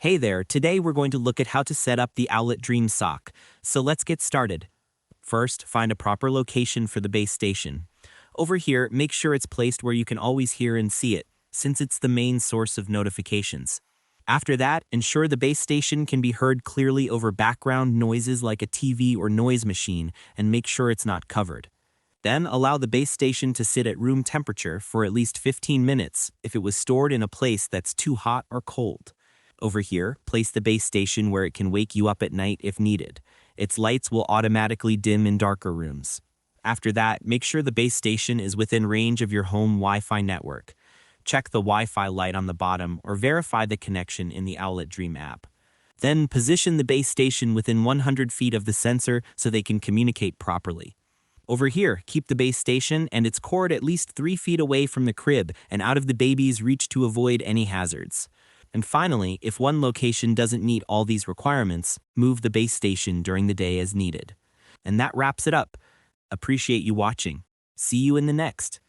Hey there, today we're going to look at how to set up the Owlet Dream Sock. So let's get started. First, find a proper location for the base station. Over here, make sure it's placed where you can always hear and see it, since it's the main source of notifications. After that, ensure the base station can be heard clearly over background noises like a TV or noise machine, and make sure it's not covered. Then allow the base station to sit at room temperature for at least 15 minutes if it was stored in a place that's too hot or cold. Over here, place the base station where it can wake you up at night if needed. Its lights will automatically dim in darker rooms. After that, make sure the base station is within range of your home Wi-Fi network. Check the Wi-Fi light on the bottom or verify the connection in the Owlet Dream app. Then position the base station within 100 feet of the sensor so they can communicate properly. Over here, keep the base station and its cord at least 3 feet away from the crib and out of the baby's reach to avoid any hazards. And finally, if one location doesn't meet all these requirements, move the base station during the day as needed. And that wraps it up. Appreciate you watching. See you in the next.